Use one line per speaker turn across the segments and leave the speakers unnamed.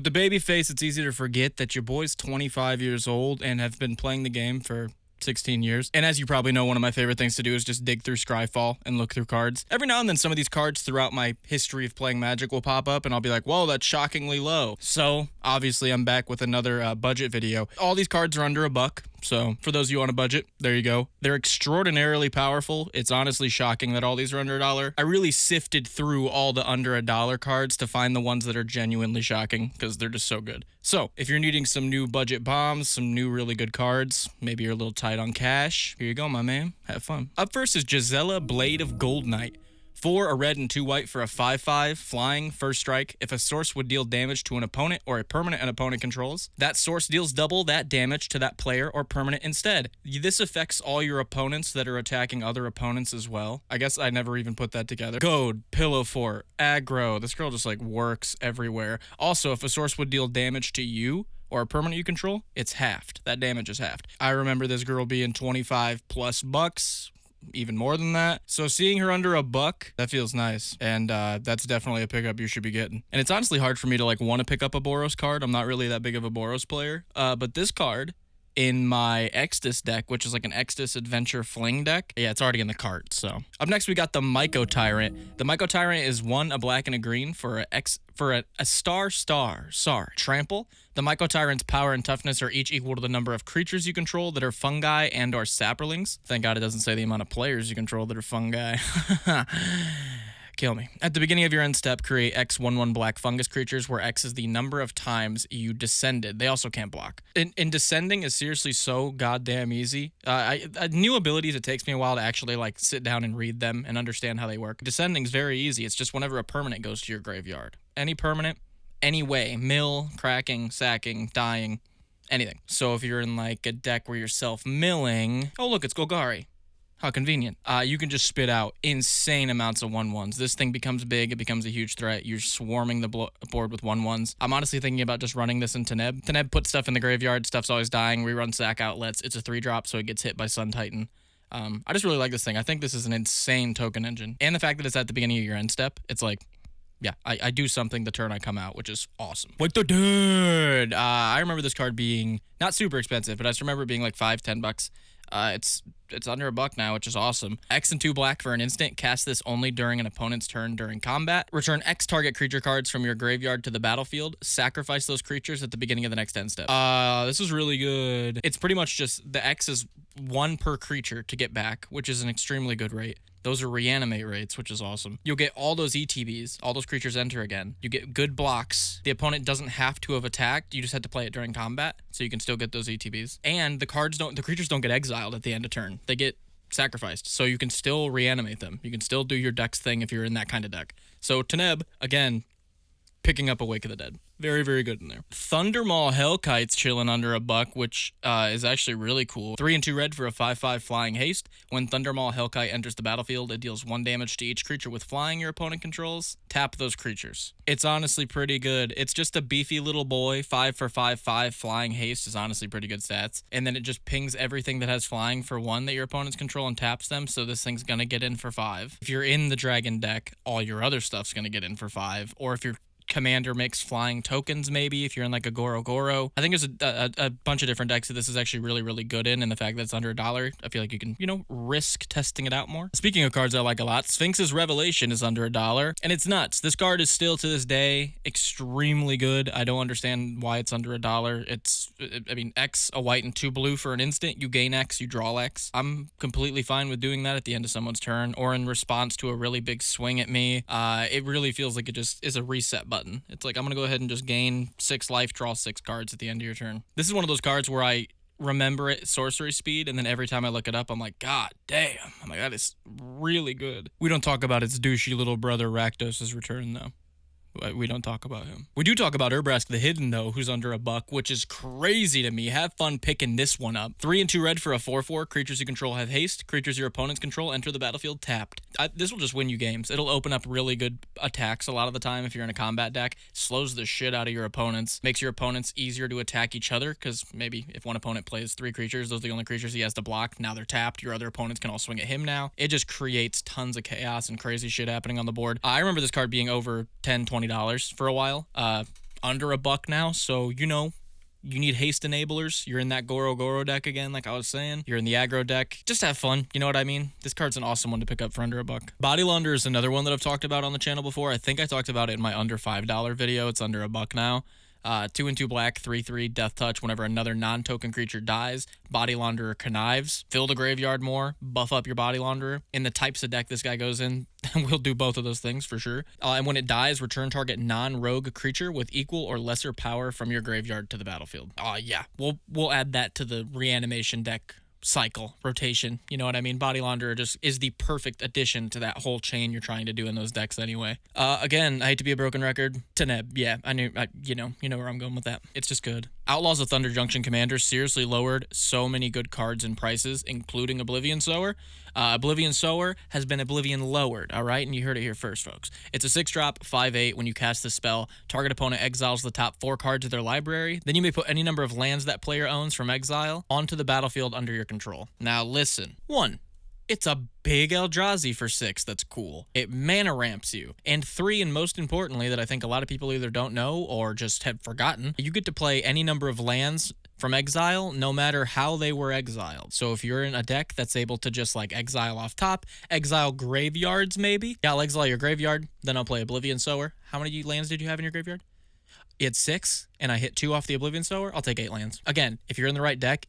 With the baby face, it's easy to forget that your boy's 25 years old and have been playing the game for 16 years. And as you probably know, one of my favorite things to do is just dig through Scryfall and look through cards. Every now and then, some of these cards throughout my history of playing Magic will pop up, and I'll be like, whoa, that's shockingly low. So, obviously, I'm back with another budget video. All these cards are under $1. So, for those of you on a budget, there you go. They're extraordinarily powerful. It's honestly shocking that all these are under $1. I really sifted through all the under $1 cards to find the ones that are genuinely shocking, because they're just so good. So, if you're needing some new budget bombs, some new really good cards, maybe you're a little tight on cash, here you go, my man. Have fun. Up first is Gisela, Blade of Gold Knight. 4, a red and 2 white for a 5/5, flying, first strike. If a source would deal damage to an opponent or a permanent an opponent controls, that source deals double that damage to that player or permanent instead. This affects all your opponents that are attacking other opponents as well. I guess I never even put that together. Goad, Pillow Fort, Aggro. This girl just like works everywhere. Also, if a source would deal damage to you, or a permanent you control, it's halved. That damage is halved. I remember this girl being 25 plus bucks, even more than that. So seeing her under $1, that feels nice. And that's definitely a pickup you should be getting. And it's honestly hard for me to like want to pick up a Boros card. I'm not really that big of a Boros player. But this card in my Exodus deck, which is like an Exodus Adventure Fling deck. Yeah, it's already in the cart, so. Up next, we got the Myco Tyrant. The Myco Tyrant is 1, a black and a green for a star. Trample. The Myco Tyrant's power and toughness are each equal to the number of creatures you control that are fungi and or saplings. Thank God it doesn't say the amount of players you control that are fungi. Kill me. At the beginning of your end step, create X 1/1 black fungus creatures, where X is the number of times you descended. They also can't block. And descending is seriously so goddamn easy. New abilities, it takes me a while to actually like sit down and read them and understand how they work. Descending is very easy. It's just whenever a permanent goes to your graveyard. Any permanent, any way. Mill, cracking, sacking, dying, anything. So if you're in like a deck where you're self-milling, oh look, it's Golgari. How convenient. You can just spit out insane amounts of 1/1s. This thing becomes big. It becomes a huge threat. You're swarming the board with 1/1s. I'm honestly thinking about just running this in Teneb. Teneb puts stuff in the graveyard. Stuff's always dying. Rerun sack outlets. It's a 3-drop, so it gets hit by Sun Titan. I just really like this thing. I think this is an insane token engine. And the fact that it's at the beginning of your end step, it's like, yeah, I do something the turn I come out, which is awesome. Like the dude. I remember this card being not super expensive, but I just remember it being like $5-10. It's under $1 now, which is awesome. X and 2 black for an instant. Cast this only during an opponent's turn during combat. Return X target creature cards from your graveyard to the battlefield. Sacrifice those creatures at the beginning of the next end step. This is really good. It's pretty much just the X is 1 per creature to get back, which is an extremely good rate. Those are reanimate rates, which is awesome. You'll get all those ETBs, all those creatures enter again. You get good blocks. The opponent doesn't have to have attacked. You just had to play it during combat, so you can still get those ETBs. And the creatures don't get exiled at the end of turn. They get sacrificed, so you can still reanimate them. You can still do your deck's thing if you're in that kind of deck. So Teneb, again, picking up a Wake of the Dead. Very, very good in there. Thundermaw Hellkite's chilling under $1, which is actually really cool. 3 and 2 red for a 5/5 flying haste. When Thundermaw Hellkite enters the battlefield, it deals 1 damage to each creature with flying your opponent controls. Tap those creatures. It's honestly pretty good. It's just a beefy little boy. 5 for 5/5 flying haste is honestly pretty good stats. And then it just pings everything that has flying for 1 that your opponents control and taps them, so this thing's gonna get in for 5. If you're in the dragon deck, all your other stuff's gonna get in for 5. Or if you're commander makes flying tokens, maybe if you're in like a Goro. I think there's a bunch of different decks that this is actually really, really good in, and the fact that it's under $1, I feel like you can, risk testing it out more. Speaking of cards I like a lot, Sphinx's Revelation is under $1, and it's nuts. This card is still to this day extremely good. I don't understand why it's under $1. X, a white and 2 blue for an instant. You gain X, you draw X. I'm completely fine with doing that at the end of someone's turn or in response to a really big swing at me. It really feels like it just is a reset button. It's like, I'm going to go ahead and just gain 6 life, draw 6 cards at the end of your turn. This is one of those cards where I remember it sorcery speed, and then every time I look it up, I'm like, God damn. I'm like, that is really good. We don't talk about its douchey little brother Rakdos' return, though. We don't talk about him. We do talk about Urbrask the Hidden, though, who's under $1, which is crazy to me. Have fun picking this one up. 3 and 2 red for a 4/4. Creatures you control have haste. Creatures your opponents control enter the battlefield tapped. This will just win you games. It'll open up really good attacks a lot of the time if you're in a combat deck. Slows the shit out of your opponents. Makes your opponents easier to attack each other, because maybe if one opponent plays 3 creatures, those are the only creatures he has to block. Now they're tapped. Your other opponents can all swing at him now. It just creates tons of chaos and crazy shit happening on the board. I remember this card being over $10, $20 for a while. under $1 now, so you know, you need haste enablers. You're in that Goro deck again, like I was saying. You're in the aggro deck. Just have fun. You know what I mean? This card's an awesome one to pick up for under $1. Body Launder is another one that I've talked about on the channel before. I think I talked about it in my under $5 video. It's under $1 now. 2 and 2 black, 3/3 death touch. Whenever another non-token creature dies, Body Launderer connives. Fill the graveyard more, buff up your Body Launderer. In the types of deck this guy goes in, we'll do both of those things for sure. And when it dies, return target non-rogue creature with equal or lesser power from your graveyard to the battlefield. Yeah, we'll add that to the reanimation deck cycle rotation. You know what I mean? Body Launderer just is the perfect addition to that whole chain you're trying to do in those decks anyway. Again, I hate to be a broken record. Teneb, yeah, you know where I'm going with that. It's just good. Outlaws of Thunder Junction Commander seriously lowered so many good cards and prices, including Oblivion Sower. Oblivion Sower has been Oblivion lowered, all right? And you heard it here first, folks. It's a 6-drop, 5/8. When you cast the spell, target opponent exiles the top 4 cards of their library. Then you may put any number of lands that player owns from exile onto the battlefield under your control. Now listen. 1. It's a big Eldrazi for 6 that's cool. It mana ramps you. And 3, and most importantly, that I think a lot of people either don't know or just have forgotten, you get to play any number of lands from exile, no matter how they were exiled. So if you're in a deck that's able to just like exile off top, exile graveyards maybe. Yeah, I'll exile your graveyard, then I'll play Oblivion Sower. How many lands did you have in your graveyard? You had 6, and I hit 2 off the Oblivion Sower. I'll take 8 lands. Again, if you're in the right deck,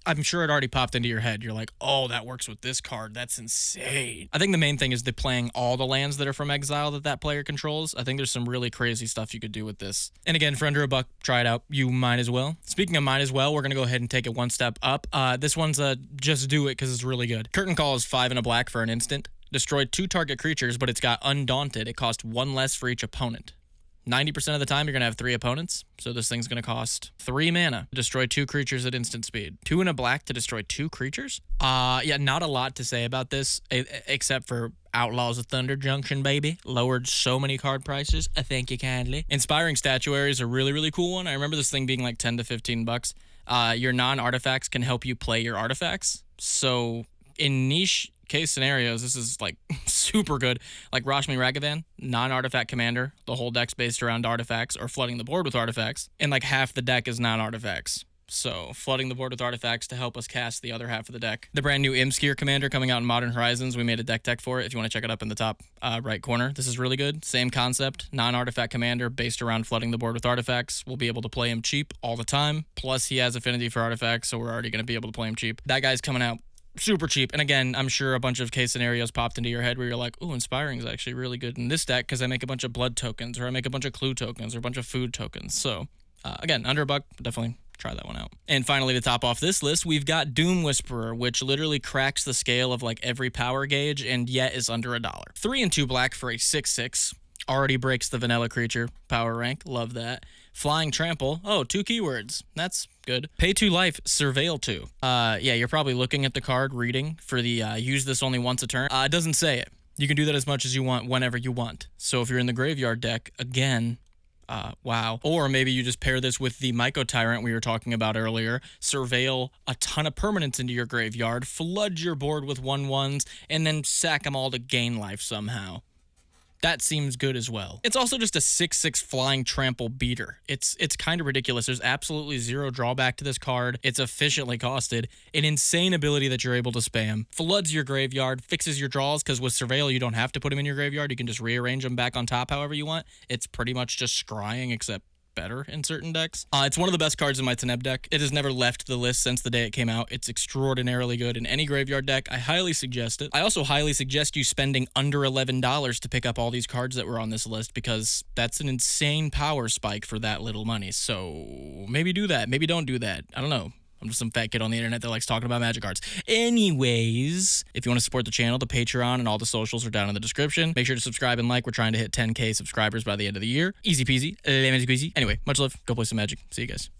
I'm sure it already popped into your head. You're like, oh, that works with this card. That's insane. I think the main thing is the playing all the lands that are from exile that player controls. I think there's some really crazy stuff you could do with this. And again, for under $1, try it out. You might as well. Speaking of might as well, we're going to go ahead and take it one step up. This one's just do it because it's really good. Curtain Call is 5 and a black for an instant. Destroy 2 target creatures, but it's got Undaunted. It costs 1 less for each opponent. 90% of the time, you're going to have 3 opponents, so this thing's going to cost 3 mana to destroy 2 creatures at instant speed. 2 and a black to destroy 2 creatures? Yeah, not a lot to say about this, except for Outlaws of Thunder Junction, baby. Lowered so many card prices. Thank you kindly. Inspiring Statuary is a really, really cool one. I remember this thing being like 10 to 15 bucks. Your non-artifacts can help you play your artifacts, so in niche case scenarios, this is like super good. Like Rashmi Ragavan, non-artifact commander. The whole deck's based around artifacts or flooding the board with artifacts. And like half the deck is non-artifacts. So flooding the board with artifacts to help us cast the other half of the deck. The brand new Imskir commander coming out in Modern Horizons. We made a deck for it if you want to check it up in the top right corner. This is really good. Same concept. Non-artifact commander based around flooding the board with artifacts. We'll be able to play him cheap all the time. Plus he has affinity for artifacts, so we're already going to be able to play him cheap. That guy's coming out super cheap. And again, I'm sure a bunch of case scenarios popped into your head where you're like, ooh, Inspiring is actually really good in this deck because I make a bunch of blood tokens, or I make a bunch of clue tokens, or a bunch of food tokens. So again, under $1, definitely try that one out. And finally, to top off this list, we've got Doom Whisperer, which literally cracks the scale of like every power gauge and yet is under $1. 3 and 2 black for a 6/6. Already breaks the vanilla creature power rank. Love that. Flying Trample. Oh, 2 keywords. That's good. Pay 2 life, Surveil 2. Yeah, you're probably looking at the card, reading for the use this only once a turn. It doesn't say it. You can do that as much as you want, whenever you want. So if you're in the graveyard deck, again, wow. Or maybe you just pair this with the Myco Tyrant we were talking about earlier. Surveil a ton of permanents into your graveyard, flood your board with 1/1s, and then sack them all to gain life somehow. That seems good as well. It's also just a 6/6 flying trample beater. It's kind of ridiculous. There's absolutely zero drawback to this card. It's efficiently costed. An insane ability that you're able to spam. Floods your graveyard, fixes your draws, because with Surveil, you don't have to put them in your graveyard. You can just rearrange them back on top however you want. It's pretty much just scrying, except better in certain decks. It's one of the best cards in my Teneb deck. It has never left the list since the day it came out. It's extraordinarily good in any graveyard deck. I highly suggest it. I also highly suggest you spending under $11 to pick up all these cards that were on this list, because that's an insane power spike for that little money. So maybe do that. Maybe don't do that. I don't know. I'm just some fat kid on the internet that likes talking about Magic cards. Anyways, if you want to support the channel, the Patreon and all the socials are down in the description. Make sure to subscribe and like. We're trying to hit 10K subscribers by the end of the year. Easy peasy, lemon squeezy. Anyway, much love. Go play some Magic. See you guys.